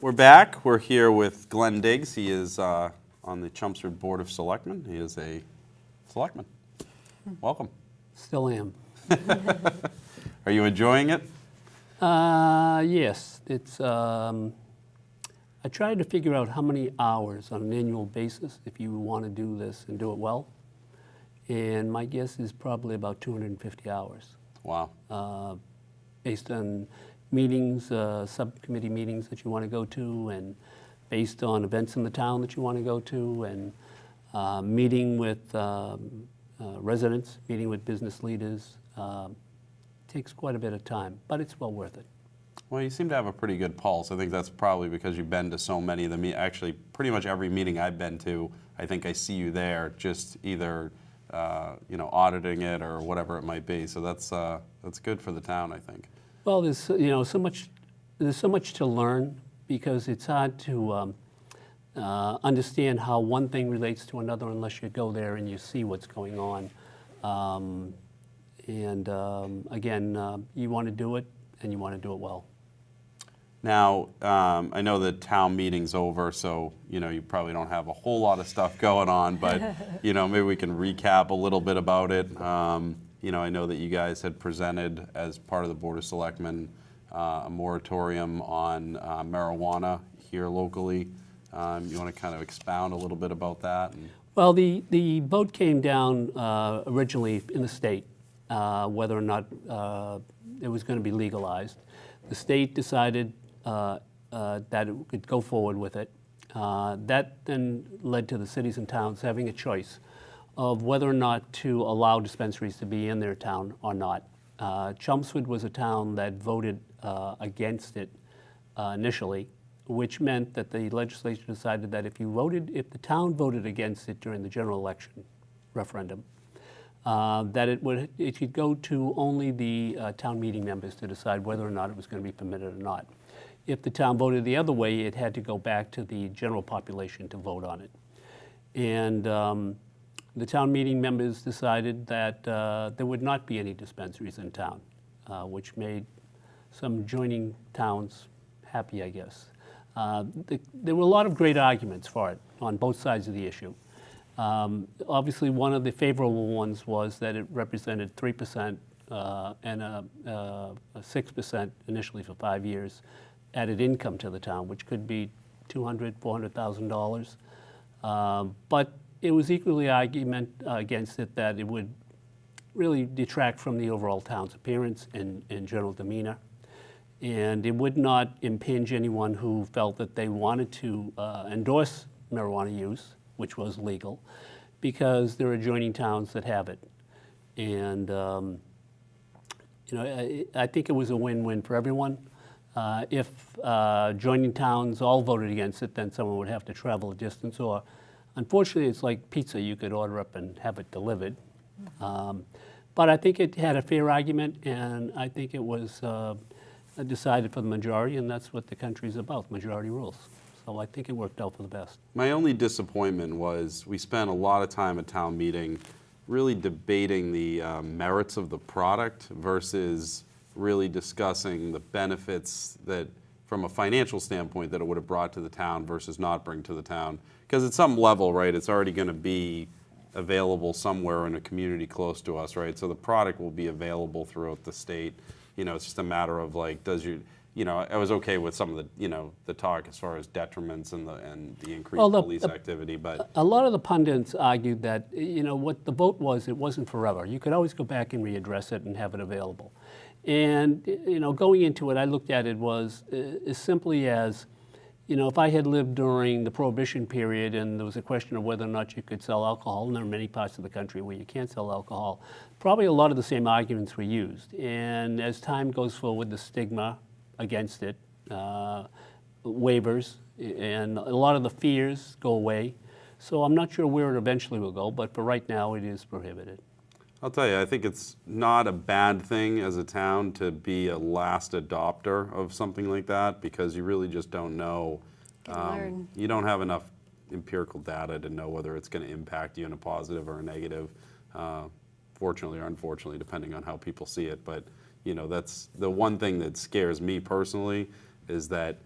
We're back. We're here with Glenn Diggs. He is on the Chelmsford Board of Selectmen. He is a selectman. Welcome. Still am. Are you enjoying it? Yes. It's. I tried to figure out how many hours on an annual basis if you want to do this and do it well. And my guess is probably about 250 hours. Wow. Based on meetings, subcommittee meetings that you want to go to, and based on events in the town that you want to go to, and meeting with residents, meeting with business leaders. Takes quite a bit of time, but it's well worth it. Well, you seem to have a pretty good pulse. I think that's probably because you've been to so many of the actually, pretty much every meeting I've been to, I think I see you there, just either auditing it or whatever it might be. So that's good for the town, I think. Well, there's so much to learn, because it's hard to understand how one thing relates to another unless you go there and you see what's going on. Again, you want to do it, and you want to do it well. Now, I know the town meeting's over, so you probably don't have a whole lot of stuff going on, but maybe we can recap a little bit about it. I know that you guys had presented as part of the Board of Selectmen a moratorium on marijuana here locally. You want to kind of expound a little bit about that? Well, the vote came down originally in the state whether or not it was going to be legalized. The state decided that it could go forward with it. That then led to the cities and towns having a choice of whether or not to allow dispensaries to be in their town or not. Chelmsford was a town that voted against it initially, which meant that the legislature decided that if the town voted against it during the general election referendum, that it could go to only the town meeting members to decide whether or not it was going to be permitted or not. If the town voted the other way, it had to go back to the general population to vote on it. And the town meeting members decided that there would not be any dispensaries in town, which made some adjoining towns happy, I guess. There were a lot of great arguments for it on both sides of the issue. Obviously, one of the favorable ones was that it represented 3% and a 6% initially for 5 years added income to the town, which could be $200,000, $400,000. But it was equally argument against it that it would really detract from the overall town's appearance and general demeanor. And it would not impinge anyone who felt that they wanted to endorse marijuana use, which was legal, because there are adjoining towns that have it. And I think it was a win-win for everyone. If adjoining towns all voted against it, then someone would have to travel a distance, or unfortunately it's like pizza, you could order up and have it delivered. But I think it had a fair argument, and I think it was decided for the majority, and that's what the country's about, majority rules. So I think it worked out for the best. My only disappointment was we spent a lot of time at town meeting really debating the merits of the product versus really discussing the benefits that, from a financial standpoint, that it would have brought to the town versus not bring to the town. Because at some level, right, it's already going to be available somewhere in a community close to us, right? So the product will be available throughout the state. It's just a matter of like, I was okay with some of the, the talk as far as detriments and the increased police activity, but a lot of the pundits argued that, what the vote was, it wasn't forever. You could always go back and readdress it and have it available. And, going into it, I looked at it was as simply as, if I had lived during the Prohibition period and there was a question of whether or not you could sell alcohol, and there are many parts of the country where you can't sell alcohol, probably a lot of the same arguments were used. And as time goes forward, the stigma against it, waivers, and a lot of the fears go away. So I'm not sure where it eventually will go, but for right now it is prohibited. I'll tell you, I think it's not a bad thing as a town to be a last adopter of something like that, because you really just don't know. You don't have enough empirical data to know whether it's going to impact you in a positive or a negative, fortunately or unfortunately, depending on how people see it. But that's the one thing that scares me personally, is that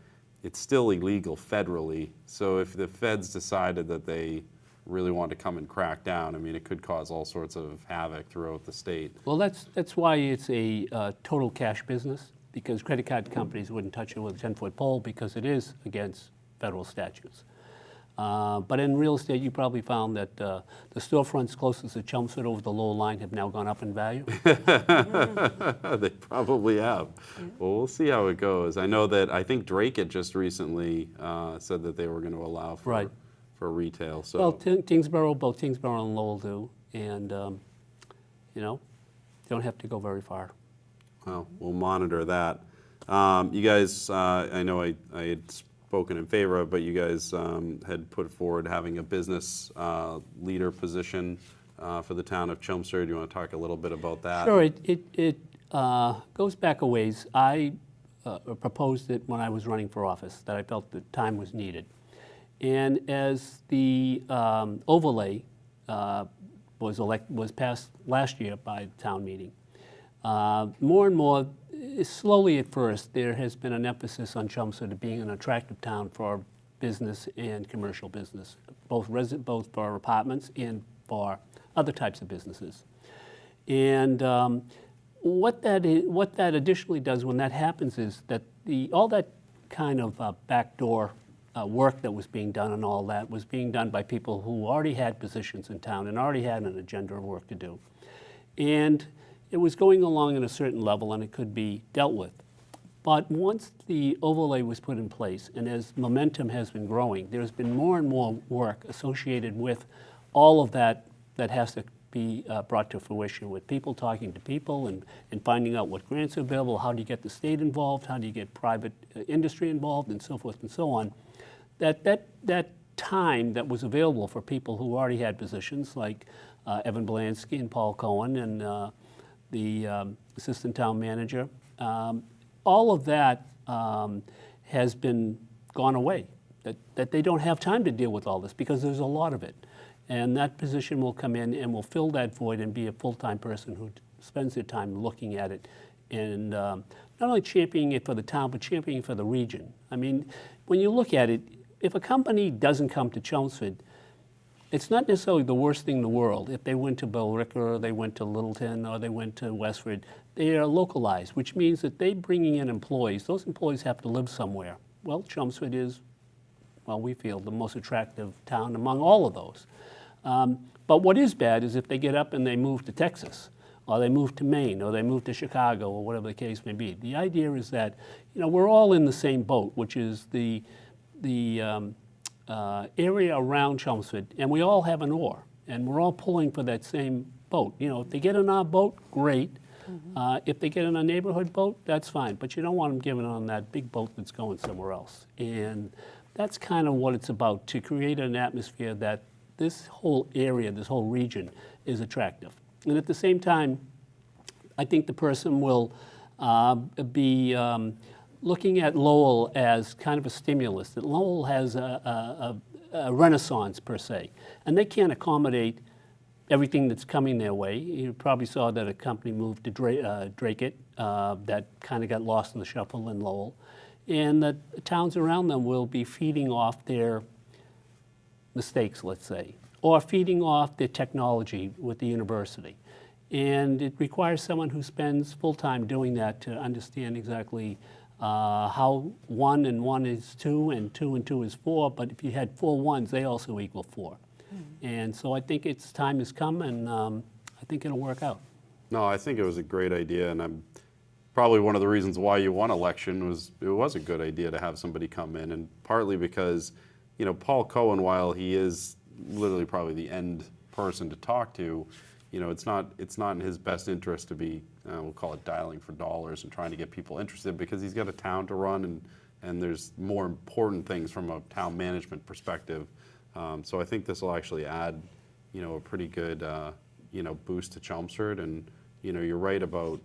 it's still illegal federally. So if the feds decided that they really want to come and crack down, I mean, it could cause all sorts of havoc throughout the state. Well, that's why it's a total cash business, because credit card companies wouldn't touch it with a 10-foot pole because it is against federal statutes. But in real estate, you probably found that the storefronts closest to Chelmsford over the lower line have now gone up in value. They probably have. Well, we'll see how it goes. I think Drake had just recently said that they were going to allow for retail. So Well, Tingsboro, both Tingsboro and Lowell do, and you don't have to go very far. well, we'll monitor that. You guys, I know I had spoken in favor of, but you guys had put forward having a business leader position for the town of Chelmsford. Do you want to talk a little bit about that? Sure, it goes back a ways. I proposed it when I was running for office, that I felt the time was needed. And as the overlay was passed last year by the town meeting, more and more, slowly at first, there has been an emphasis on Chelmsford being an attractive town for business and commercial business, both for apartments and for other types of businesses. And what that additionally does when that happens is that all that kind of backdoor work that was being done and all that was being done by people who already had positions in town and already had an agenda of work to do. And it was going along at a certain level and it could be dealt with. But once the overlay was put in place and as momentum has been growing, there's been more and more work associated with all of that that has to be brought to fruition, with people talking to people and finding out what grants are available, how do you get the state involved, how do you get private industry involved, and so forth and so on. That time that was available for people who already had positions like Evan Belansky and Paul Cohen and the assistant town manager, all of that has been gone away, that they don't have time to deal with all this because there's a lot of it. And that position will come in and will fill that void and be a full-time person who spends their time looking at it and not only championing it for the town, but championing it for the region. I mean, when you look at it, if a company doesn't come to Chelmsford, it's not necessarily the worst thing in the world. If they went to Billerica or they went to Littleton or they went to Westford, they are localized, which means that they bringing in employees, those employees have to live somewhere. Well, Chelmsford is, well, we feel the most attractive town among all of those. But what is bad is if they get up and they move to Texas, or they move to Maine, or they move to Chicago, or whatever the case may be. The idea is that, we're all in the same boat, which is the area around Chelmsford, and we all have an oar, and we're all pulling for that same boat. If they get in our boat, great. If they get in a neighborhood boat, that's fine, but you don't want them getting on that big boat that's going somewhere else. And that's kind of what it's about, to create an atmosphere that this whole area, this whole region is attractive. And at the same time, I think the person will be looking at Lowell as kind of a stimulus, that Lowell has a renaissance per se, and they can't accommodate everything that's coming their way. You probably saw that a company moved to Drake that kind of got lost in the shuffle in Lowell, and the towns around them will be feeding off their mistakes, let's say, or feeding off their technology with the university. And it requires someone who spends full time doing that to understand exactly how 1 and 1 is 2 and 2 and 2 is 4, but if you had 4 ones, they also equal 4. And so I think its time has come, and I think it'll work out. No, I think it was a great idea, and I'm probably one of the reasons why you won election was it was a good idea to have somebody come in, and partly because, Paul Cohen, while he is literally probably the end person to talk to, it's not in his best interest to be, we'll call it dialing for dollars and trying to get people interested, because he's got a town to run and there's more important things from a town management perspective. So I think this will actually add, a pretty good, boost to Chelmsford. And, you're right about,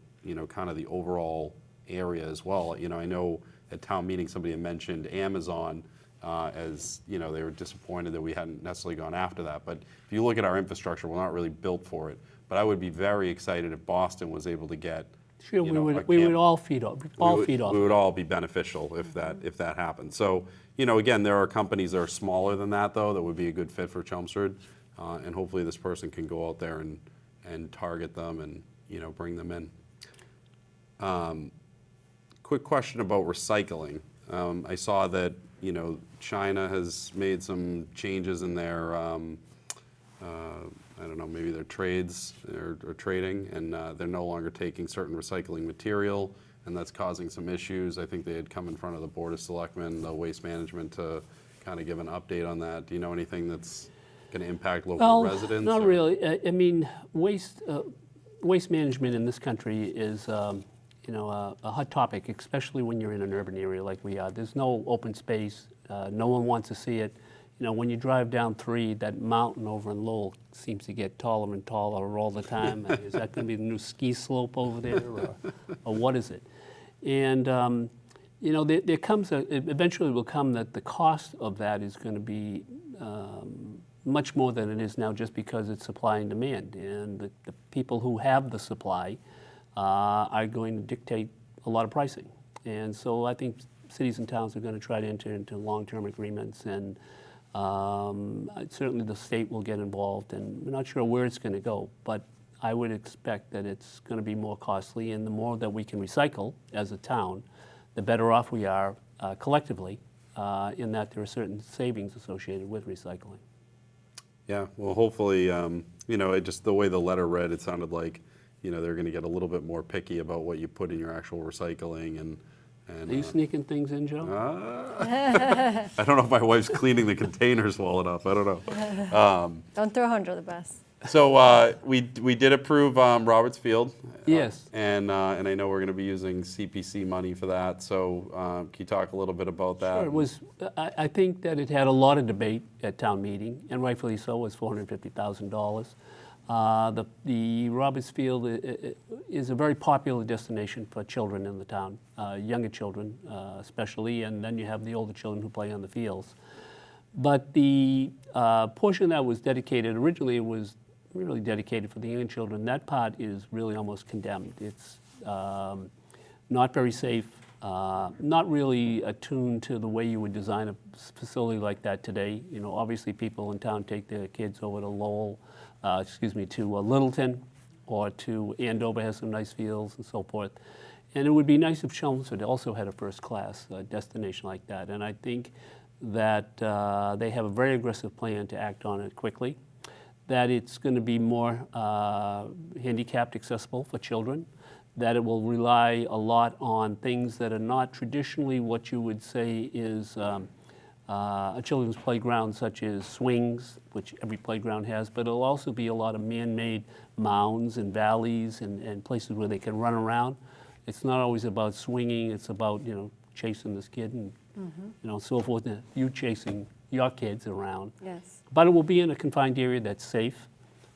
kind of the overall area as well. I know at town meeting somebody had mentioned Amazon as, they were disappointed that we hadn't necessarily gone after that. But if you look at our infrastructure, we're not really built for it. But I would be very excited if Boston was able to get Sure, you we know, we would all feed off. we would all be beneficial if that happened. So, again, there are companies that are smaller than that, though, that would be a good fit for Chelmsford, and hopefully this person can go out there and target them and bring them in. Quick question about recycling. I saw that China has made some changes in their I don't know, maybe their trades or trading, and they're no longer taking certain recycling material, and that's causing some issues. I think they had come in front of the Board of Selectmen, the Waste Management, to kind of give an update on that. Do you know anything that's going to impact local residents? Not or? really. I mean, waste management in this country is, a hot topic, especially when you're in an urban area like we are. There's no open space. No one wants to see it. When you drive down 3, that mountain over in Lowell seems to get taller and taller all the time. I mean, is that going to be the new ski slope over there, or what is it? And there comes eventually will come that the cost of that is going to be much more than it is now, just because it's supply and demand, and the people who have the supply are going to dictate a lot of pricing. And so I think cities and towns are going to try to enter into long-term agreements, and certainly the state will get involved, and we're not sure where it's going to go, but I would expect that it's going to be more costly, and the more that we can recycle as a town, the better off we are collectively, in that there are certain savings associated with recycling. Yeah, well, hopefully, just the way the letter read, it sounded like, they're going to get a little bit more picky about what you put in your actual recycling. And are you sneaking things in, Joe? I don't know if my wife's cleaning the containers well enough. I don't know. Don't throw her under the bus. So we did approve Roberts Field. Yes. And I know we're going to be using CPC money for that. So can you talk a little bit about that? Sure. It was. I think that it had a lot of debate at town meeting, and rightfully so. It was $450,000. The Roberts Field is a very popular destination for children in the town, younger children especially, and then you have the older children who play on the fields. But the portion that was dedicated, originally it was really dedicated for the young children. That part is really almost condemned. It's not very safe, not really attuned to the way you would design a facility like that today. Obviously people in town take their kids over to Lowell, to Littleton, or to Andover has some nice fields and so forth. And it would be nice if Chelmsford also had a first-class destination like that. And I think that they have a very aggressive plan to act on it quickly, that it's going to be more handicapped accessible for children, that it will rely a lot on things that are not traditionally what you would say is a children's playground, such as swings, which every playground has, but it'll also be a lot of man-made mounds and valleys and places where they can run around. It's not always about swinging, it's about, chasing this kid and, so forth, and you chasing your kids around. Yes. But it will be in a confined area that's safe.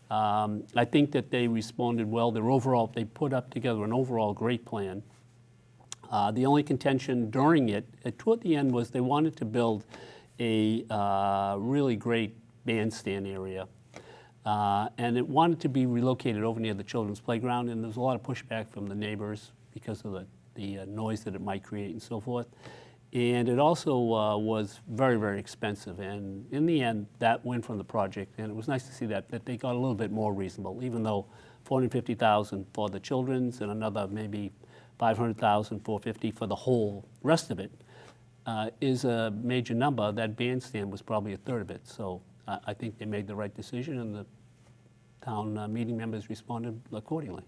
I think that they responded well. They put up together an overall great plan. The only contention during it, toward the end, was they wanted to build a really great bandstand area. And it wanted to be relocated over near the children's playground, and there was a lot of pushback from the neighbors because of the noise that it might create and so forth. And it also was very, very expensive. And in the end, that went from the project, and it was nice to see that they got a little bit more reasonable, even though $450,000 for the children's and another maybe $500,000, $450,000 for the whole rest of it is a major number. That bandstand was probably a third of it. So I think they made the right decision, and the town meeting members responded accordingly.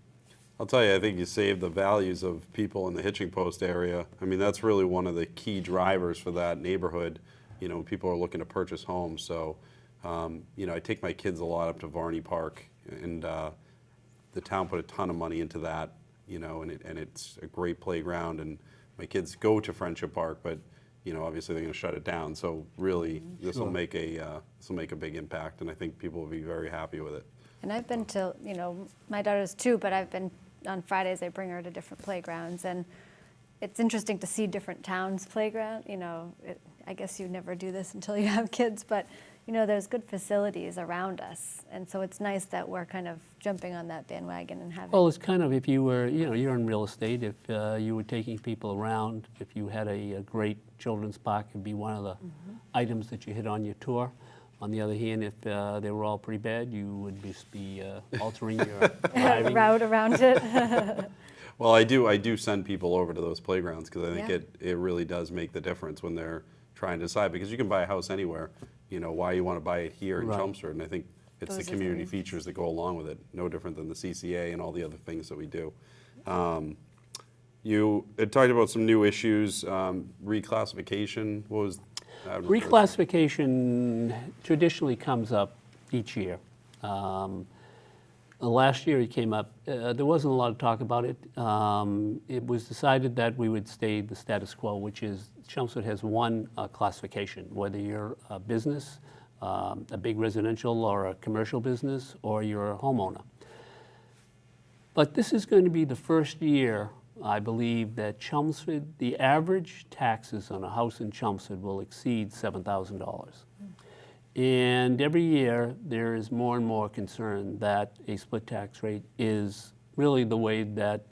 I'll tell you, I think you save the values of people in the hitching post area. I mean, that's really one of the key drivers for that neighborhood, when people are looking to purchase homes. So, I take my kids a lot up to Varney Park, and the town put a ton of money into that, and it's a great playground, and my kids go to Friendship Park, but obviously they're going to shut it down. So really, this will make a big impact, and I think people will be very happy with it. And I've been to, my daughter's 2, but I've been on Fridays. I bring her to different playgrounds, and it's interesting to see different towns' playground. I guess you never do this until you have kids, but there's good facilities around us. And so it's nice that we're kind of jumping on that bandwagon and having. Well, it's kind of, if you were, you're in real estate, if you were taking people around, if you had a great children's park, it'd be one of the items that you hit on your tour. On the other hand, if they were all pretty bad, you would just be altering your driving. route around it. Well, I do send people over to those playgrounds because I think Yeah. it really does make the difference when they're trying to decide, because you can buy a house anywhere. Why you want to buy it here in Right. Chelmsford, and I think it's Those the are community things. features that go along with it, no different than the CCA and all the other things that we do. You had talked about some new issues, reclassification. What was that? Reclassification traditionally comes up each year. Last year it came up, there wasn't a lot of talk about it. It was decided that we would stay the status quo, which is Chelmsford has one classification, whether you're a business, a big residential or a commercial business, or you're a homeowner. But this is going to be the first year, I believe, that Chelmsford, the average taxes on a house in Chelmsford will exceed $7,000. And every year, there is more and more concern that a split tax rate is really the way that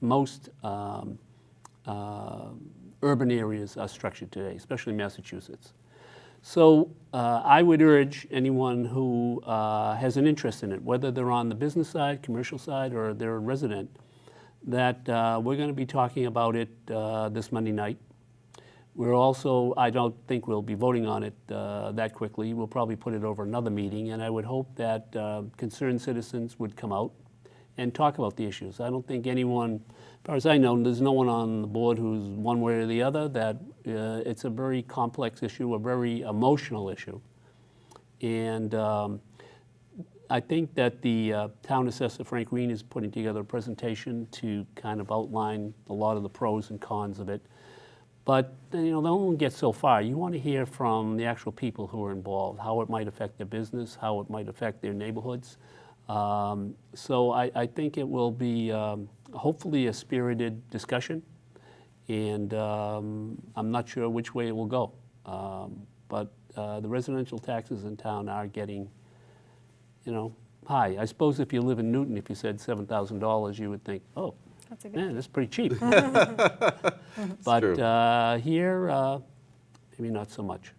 most urban areas are structured today, especially Massachusetts. So I would urge anyone who has an interest in it, whether they're on the business side, commercial side, or they're a resident, that we're going to be talking about it this Monday night. We're also, I don't think we'll be voting on it that quickly. We'll probably put it over another meeting, and I would hope that concerned citizens would come out and talk about the issues. I don't think anyone, as far as I know, there's no one on the board who's one way or the other, that it's a very complex issue, a very emotional issue. And I think that the town assessor, Frank Green, is putting together a presentation to kind of outline a lot of the pros and cons of it. But they'll only get so far. You want to hear from the actual people who are involved, how it might affect their business, how it might affect their neighborhoods. So I think it will be hopefully a spirited discussion, and I'm not sure which way it will go. But the residential taxes in town are getting, high. I suppose if you live in Newton, if you said $7,000, you would think, oh, That's a good man, that's pretty cheap. True. But here, maybe not so much.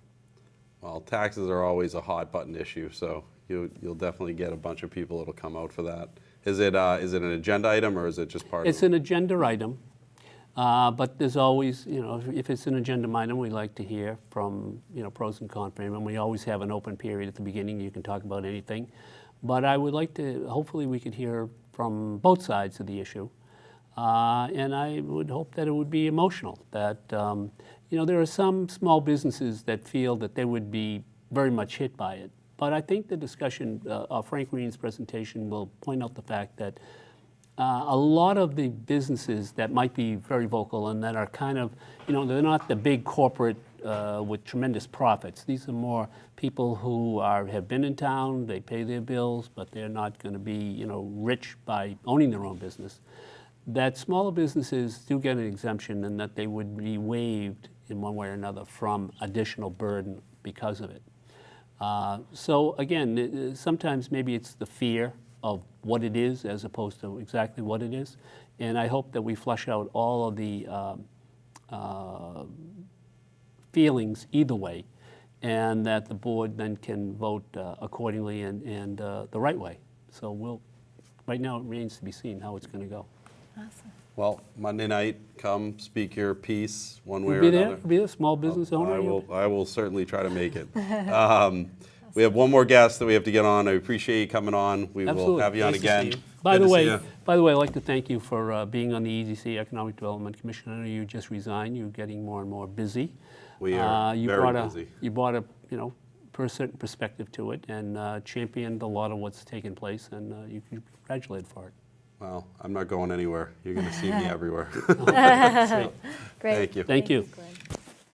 Well, taxes are always a hot button issue, so you'll definitely get a bunch of people that'll come out for that. Is it an agenda item, or is it just part It's of an agenda item, but there's always, if it's an agenda item, we like to hear from, pros and cons, and we always have an open period at the beginning. You can talk about anything. But I would like to, hopefully we could hear from both sides of the issue. And I would hope that it would be emotional, that, there are some small businesses that feel that they would be very much hit by it. But I think the discussion, Frank Green's presentation will point out the fact that a lot of the businesses that might be very vocal and that are kind of, they're not the big corporate with tremendous profits. These are more people who have been in town, they pay their bills, but they're not going to be, rich by owning their own business. That smaller businesses do get an exemption, and that they would be waived in one way or another from additional burden because of it. So again, sometimes maybe it's the fear of what it is as opposed to exactly what it is. And I hope that we flush out all of the feelings either way, and that the board then can vote accordingly and the right way. So right now it remains to be seen how it's going to go. Awesome. Well, Monday night, come speak your piece one way You'll or be another. there? Be a small business owner? I will certainly try to make it. We have one more guest that we have to get on. I appreciate you coming on. We will Absolutely. have you on Nice to again. see you. By Good the to see way, you. I'd like to thank you for being on the EDC Economic Development Commission. I know you just resigned. You're getting more and more busy. We are very busy. You brought a certain perspective to it, and championed a lot of what's taken place, and you can be congratulated for it. Well, I'm not going anywhere. You're going to see me everywhere. Great. Thank you. Thank you. Glenn.